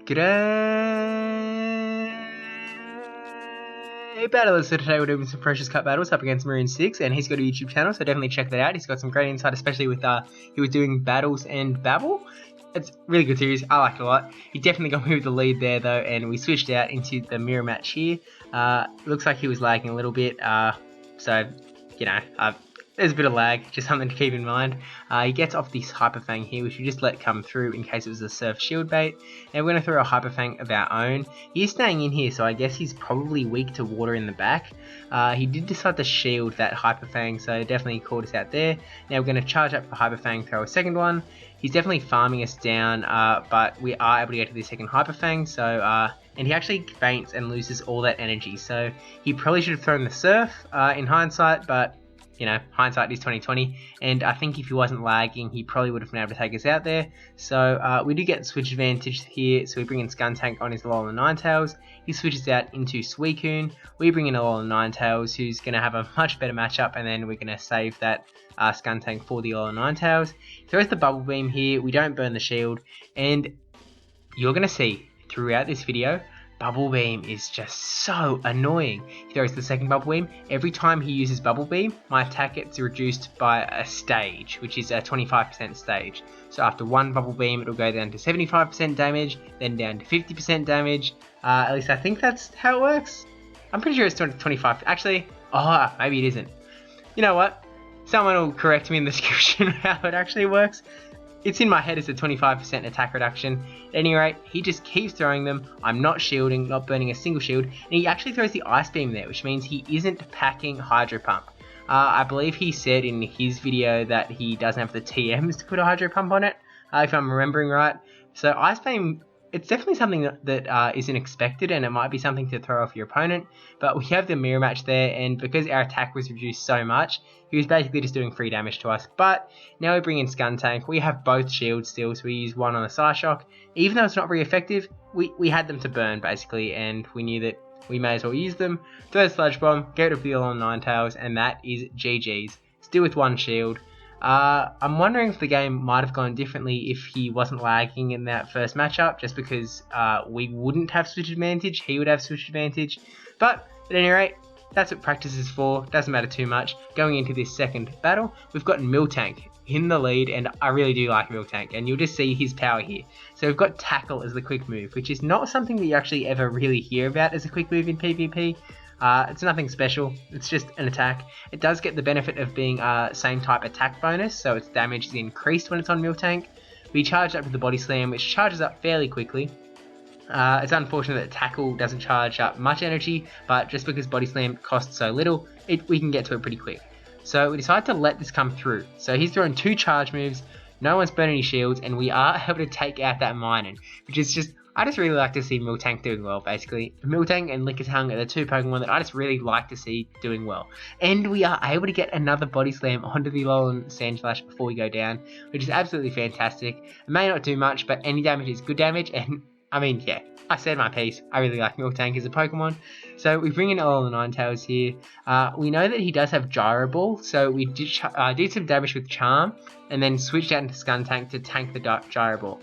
G'day battlers, so today we're doing some Ferocious Cup battles up against MaroonVI, and he's got a YouTube channel, so definitely check that out. He's got some great insight, especially with he was doing battles and babble. It's a really good series, I like it a lot. He definitely got me with the lead there though, and we switched out into the mirror match here. Looks like he was lagging a little bit, so you know, there's a bit of lag, just something to keep in mind. He gets off this Hyper Fang here, which we just let come through in case it was a Surf Shield bait. And we're going to throw a Hyper Fang of our own. He's staying in here, so I guess he's probably weak to water in the back. He did decide to shield that Hyper Fang, so definitely caught us out there. Now we're going to charge up the Hyper Fang, throw a second one. He's definitely farming us down, but we are able to get to the second Hyper Fang, so... and he actually faints and loses all that energy, so he probably should have thrown the Surf in hindsight, but... you know, hindsight is 2020, and I think if he wasn't lagging, he probably would have been able to take us out there. So we do get switch advantage here, so we bring in Skuntank on his Alolan Ninetales. He switches out into Suicune. We bring in Alolan Ninetales, who's going to have a much better matchup, and then we're going to save that Skuntank for the Alolan Ninetales. Throws the Bubble Beam here, we don't burn the shield, and you're going to see throughout this video, Bubble Beam is just so annoying. He throws the second Bubble Beam. Every time he uses Bubble Beam, my attack gets reduced by a stage, which is a 25% stage. So after one Bubble Beam, it'll go down to 75% damage, then down to 50% damage. At least I think that's how it works. I'm pretty sure it's 25. Actually, maybe it isn't. You know what? Someone will correct me in the description how it actually works. It's in my head as a 25% attack reduction. At any rate, he just keeps throwing them. I'm not shielding, not burning a single shield. And he actually throws the Ice Beam there, which means he isn't packing Hydro Pump. I believe he said in his video that he doesn't have the TMs to put a Hydro Pump on it, if I'm remembering right. So Ice Beam, it's definitely something that isn't expected, and it might be something to throw off your opponent. But we have the mirror match there, and because our attack was reduced so much, he was basically just doing free damage to us. But now we bring in Skuntank. We have both shields still, so we use one on the Psyshock. Even though it's not very effective, we had them to burn basically, and we knew that we may as well use them. Throw the Sludge Bomb, get rid of the Alolan Ninetales, and that is GG's. Still with one shield. I'm wondering if the game might have gone differently if he wasn't lagging in that first matchup, just because we wouldn't have switch advantage, he would have switch advantage. But at any rate, that's what practice is for, doesn't matter too much. Going into this second battle, we've got Miltank in the lead, and I really do like Miltank, and you'll just see his power here. So we've got Tackle as the quick move, which is not something that you actually ever really hear about as a quick move in PvP. It's nothing special, it's just an attack. It does get the benefit of being same type attack bonus, so its damage is increased when it's on Miltank. We charge up to the Body Slam, which charges up fairly quickly. It's unfortunate that Tackle doesn't charge up much energy, but just because Body Slam costs so little, we can get to it pretty quick. So we decide to let this come through. So he's throwing two charge moves, no one's burning any shields, and we are able to take out that Minun, which is just... I just really like to see Miltank doing well, basically. Miltank and Lickitung are the two Pokemon that I just really like to see doing well. And we are able to get another Body Slam onto the Alolan Sandslash before we go down, which is absolutely fantastic. It may not do much, but any damage is good damage, and I mean, yeah, I said my piece. I really like Miltank as a Pokemon. So we bring in Alolan Ninetales here. We know that he does have Gyro Ball, so we did some damage with Charm, and then switched out into Skuntank to tank the Gyro Ball.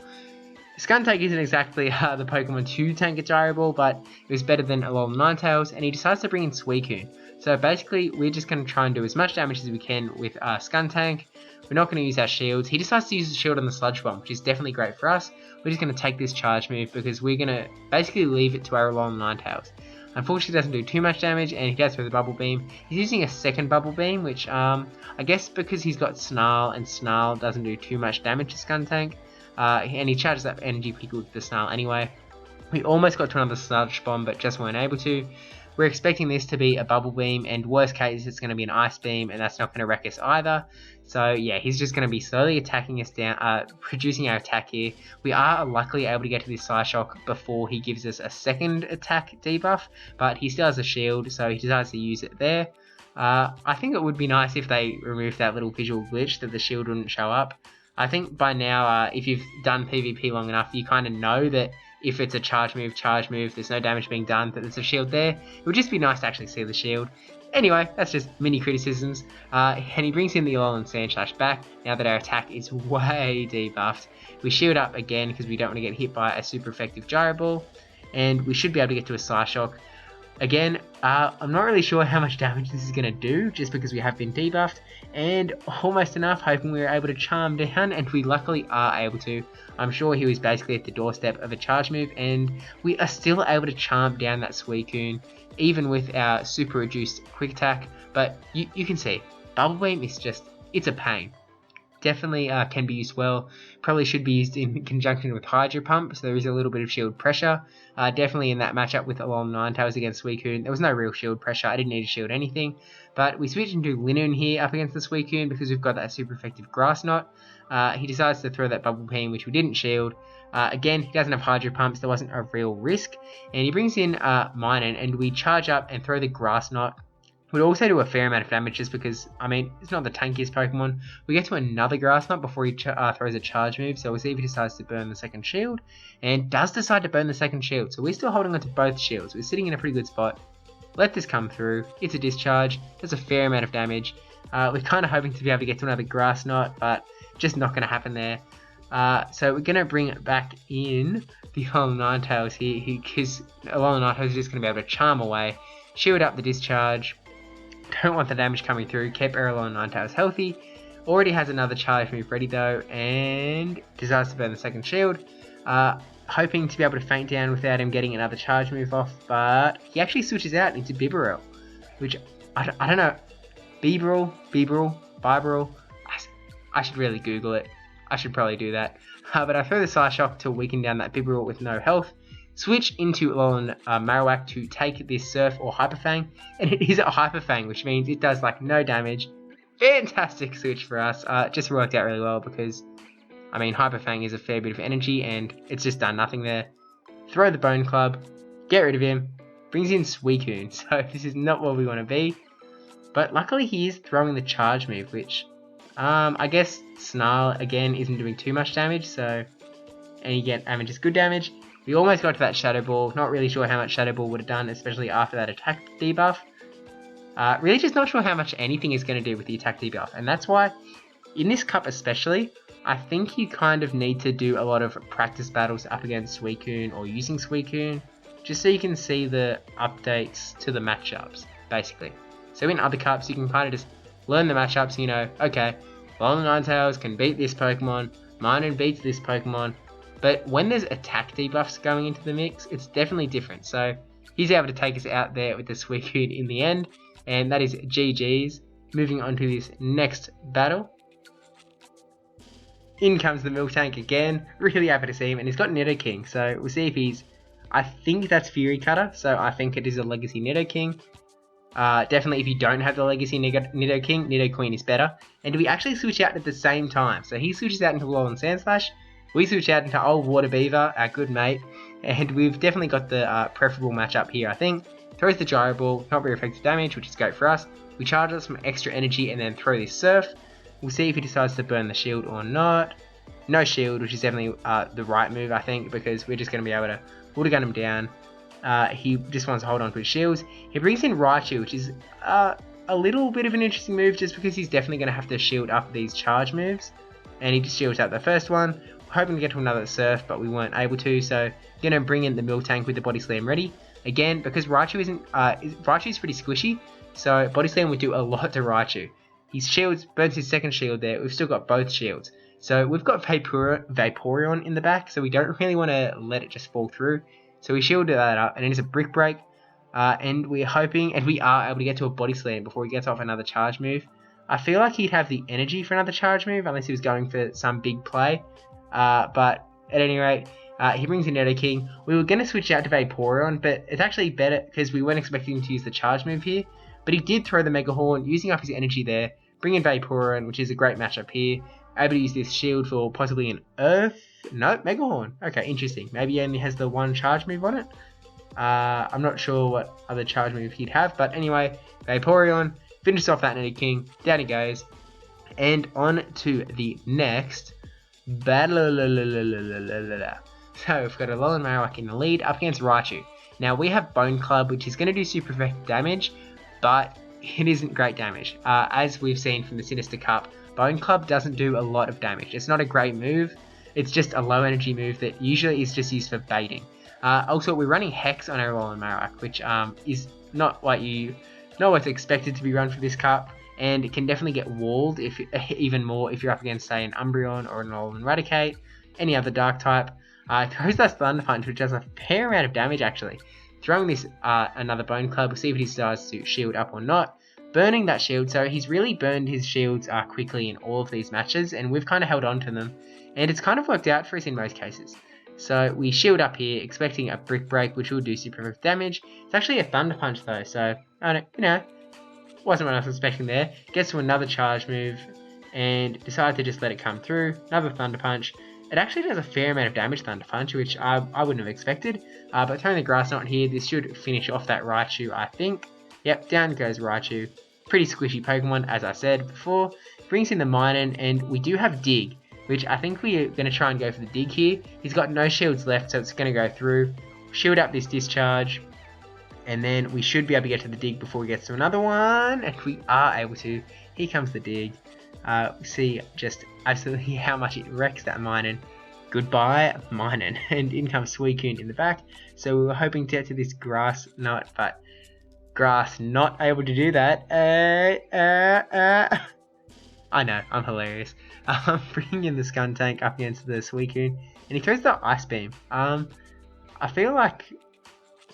Skuntank isn't exactly the Pokemon to tank a Gyro Ball, but it was better than Alolan Ninetales, and he decides to bring in Suicune. So basically, we're just going to try and do as much damage as we can with Skuntank. We're not going to use our shields. He decides to use the shield on the Sludge Bomb, which is definitely great for us. We're just going to take this charge move because we're going to basically leave it to our Alolan Ninetales. Unfortunately, it doesn't do too much damage, and he does throw the Bubble Beam. He's using a second Bubble Beam, which I guess because he's got Snarl, and Snarl doesn't do too much damage to Skuntank. And he charges up energy pretty good with the Snarl anyway. We almost got to another Sludge Bomb, but just weren't able to. We're expecting this to be a Bubble Beam, and worst case, it's going to be an Ice Beam, and that's not going to wreck us either. So yeah, he's just going to be slowly attacking us down, reducing our attack here. We are luckily able to get to this Psyshock before he gives us a second attack debuff, but he still has a shield, so he decides to use it there. I think it would be nice if they removed that little visual glitch that the shield wouldn't show up. I think by now, if you've done PvP long enough, you kind of know that if it's a charge move, there's no damage being done, that there's a shield there. It would just be nice to actually see the shield. Anyway, that's just mini criticisms. And he brings in the Alolan Sandslash back now that our attack is way debuffed. We shield up again because we don't want to get hit by a super effective Gyro Ball. And we should be able to get to a Psyshock. Again, I'm not really sure how much damage this is going to do, just because we have been debuffed, and almost enough, hoping we were able to charm down, and we luckily are able to. I'm sure he was basically at the doorstep of a charge move, and we are still able to charm down that Suicune, even with our super reduced quick attack. But you can see, Bubble Beam is just, it's a pain. Definitely can be used well. Probably should be used in conjunction with Hydro Pump, so there is a little bit of shield pressure. Definitely in that matchup with Alolan Ninetales against Suicune, there was no real shield pressure. I didn't need to shield anything. But we switched into Linoon here up against the Suicune because we've got that super effective Grass Knot. He decides to throw that Bubble Beam, which we didn't shield. Again, he doesn't have Hydro Pumps, there wasn't a real risk. And he brings in Minun, and we charge up and throw the Grass Knot. Would also do a fair amount of damage just because, I mean, it's not the tankiest Pokemon. We get to another Grass Knot before he throws a charge move, so we'll see if he decides to burn the second shield, and does decide to burn the second shield, so we're still holding on to both shields. We're sitting in a pretty good spot. Let this come through. It's a discharge. Does a fair amount of damage. We're kind of hoping to be able to get to another Grass Knot, but just not going to happen there. So we're going to bring back in the Alolan Ninetales here, because Alolan Ninetales is just going to be able to charm away, shield up the discharge. Don't want the damage coming through. Kept Alolan Ninetales healthy. Already has another charge move ready though, and decides to burn the second shield. Hoping to be able to faint down without him getting another charge move off, but he actually switches out into Bibarel, which I don't know. Bibarel. I should really Google it. I should probably do that. But I throw the Psyshock to weaken down that Bibarel with no health. Switch into Alolan Marowak to take this Surf or Hyper Fang, and it is a Hyper Fang, which means it does like no damage. Fantastic switch for us. Just worked out really well because, I mean, Hyper Fang is a fair bit of energy and it's just done nothing there. Throw the Bone Club, get rid of him, brings in Suicune, so this is not where we want to be. But luckily he is throwing the charge move, which, I guess Snarl again isn't doing too much damage, so, and you get damage is good damage. We almost got to that Shadow Ball, not really sure how much Shadow Ball would have done, especially after that attack debuff. Really just not sure how much anything is going to do with the attack debuff, and that's why, in this cup especially, I think you kind of need to do a lot of practice battles up against Suicune or using Suicune, just so you can see the updates to the matchups, basically. So in other cups, you can kind of just learn the matchups, you know, okay, Alolan Ninetales can beat this Pokemon, Minun beats this Pokemon, but when there's attack debuffs going into the mix, it's definitely different. So he's able to take us out there with the Suicune in the end, and that is GG's. Moving on to this next battle. In comes the Miltank again, really happy to see him, and he's got Nidoking, so we'll see if he's, I think that's Fury Cutter, so I think it is a Legacy Nidoking. Definitely if you don't have the Legacy Nidoking, Nidoqueen is better. And do we actually switch out at the same time? So he switches out into Alolan Sandslash, we switch out into old Water Beaver, our good mate, and we've definitely got the preferable matchup here, I think. Throws the Gyro Ball, not very effective damage, which is great for us. We charge up some extra energy and then throw this Surf. We'll see if he decides to burn the shield or not. No shield, which is definitely the right move, I think, because we're just going to be able to Water Gun him down. He just wants to hold on to his shields. He brings in Raichu, which is a little bit of an interesting move just because he's definitely going to have to shield up these charge moves. And he just shields out the first one. Hoping to get to another Surf, but we weren't able to, so going to bring in the Miltank with the Body Slam ready. Again, because Raichu Raichu's pretty squishy, so Body Slam would do a lot to Raichu. His shields, burns his second shield there, we've still got both shields. So we've got Vaporeon in the back, so we don't really want to let it just fall through. So we shielded that up, and it is a Brick Break, and we're hoping, and we are able to get to a Body Slam before he gets off another charge move. I feel like he'd have the energy for another charge move, unless he was going for some big play. But at any rate, he brings in Nidoking. We were going to switch out to Vaporeon, but it's actually better because we weren't expecting him to use the charge move here. But he did throw the Mega Horn, using up his energy there, bring in Vaporeon, which is a great matchup here. Able to use this shield for possibly an Earth. Nope, Mega Horn. Okay, interesting. Maybe he only has the one charge move on it. I'm not sure what other charge move he'd have, but anyway, Vaporeon finishes off that Nidoking. Down he goes. And on to the next battle. So we've got Alolan Marowak in the lead up against Raichu. Now we have Bone Club, which is going to do super effective damage, but it isn't great damage. As we've seen from the Sinister Cup, Bone Club doesn't do a lot of damage. It's not a great move. It's just a low energy move that usually is just used for baiting. Also, we're running Hex on Errol and Marak, which is not what's expected to be run for this cup, and it can definitely get walled even more if you're up against, say, an Umbreon or an Alolan Raticate, any other Dark type. Throws that Thunder Punch, which does a fair amount of damage actually. Throwing this another Bone Club, we'll see if he decides to shield up or not. Burning that shield, so he's really burned his shields quickly in all of these matches, and we've kind of held on to them, and it's kind of worked out for us in most cases. So we shield up here, expecting a Brick Break, which will do super damage. It's actually a Thunder Punch though, so I don't, wasn't what I was expecting there. Gets to another charge move, and decided to just let it come through. Another Thunder Punch. It actually does a fair amount of damage, Thunder Punch, which I wouldn't have expected. But throwing the Grass Knot here, this should finish off that Raichu, I think. Yep, down goes Raichu. Pretty squishy Pokemon, as I said before. Brings in the Minun, and we do have Dig, which I think we're going to try and go for the Dig here. He's got no shields left, so it's going to go through. Shield up this Discharge, and then we should be able to get to the Dig before we get to another one, and we are able to. Here comes the Dig. See just absolutely how much it wrecks that Minun. Goodbye, Minun. And in comes Suicune in the back. So we were hoping to get to this Grass Knot, but Grass not able to do that. I know, I'm hilarious. Bringing in the Skuntank up against the Suicune, and he throws the Ice Beam. I feel like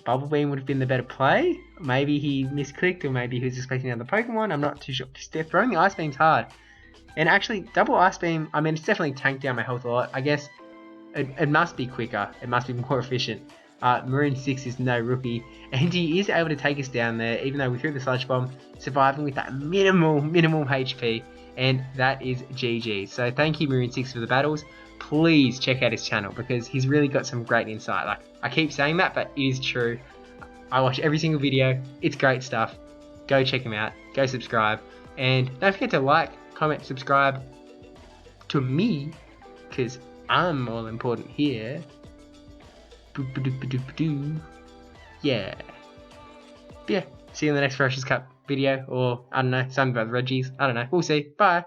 Bubble Beam would have been the better play. Maybe he misclicked, or maybe he was expecting another Pokemon. I'm not too sure. Just throwing the Ice Beam's hard. And actually, double Ice Beam, I mean, it's definitely tanked down my health a lot. I guess it must be quicker. It must be more efficient. Maroon6 is no rookie, and he is able to take us down there, even though we threw the Sludge Bomb, surviving with that minimal HP, and that is GG. So thank you, Maroon6, for the battles. Please check out his channel, because he's really got some great insight. Like, I keep saying that, but it is true. I watch every single video. It's great stuff. Go check him out. Go subscribe. And don't forget to like, comment, subscribe to me, because I'm all important here. Yeah. But yeah, see you in the next Ferocious Cup video, or I don't know, something about the Reggies. I don't know. We'll see. Bye.